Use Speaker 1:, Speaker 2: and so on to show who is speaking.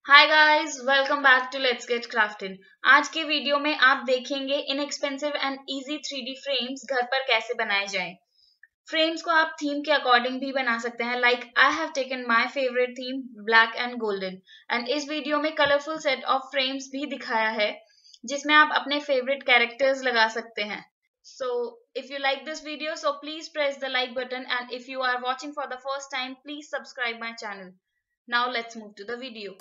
Speaker 1: Hi guys, welcome back to let's get craftin. आज के video में आप देखेंगे inexpensive and easy 3D frames घर पर कैसे बनाए जाएं। फ्रेम्स को आप थीम के अकॉर्डिंग भी बना सकते हैं। Like I have taken my favourite theme black and golden and इस वीडियो में कलरफुल सेट ऑफ फ्रेम्स भी दिखाया है जिसमें आप अपने फेवरेट कैरेक्टर्स लगा सकते हैं। So if you like this video, so please press the like button, and if you are watching for the first time, please subscribe my channel. Now let's move to the video.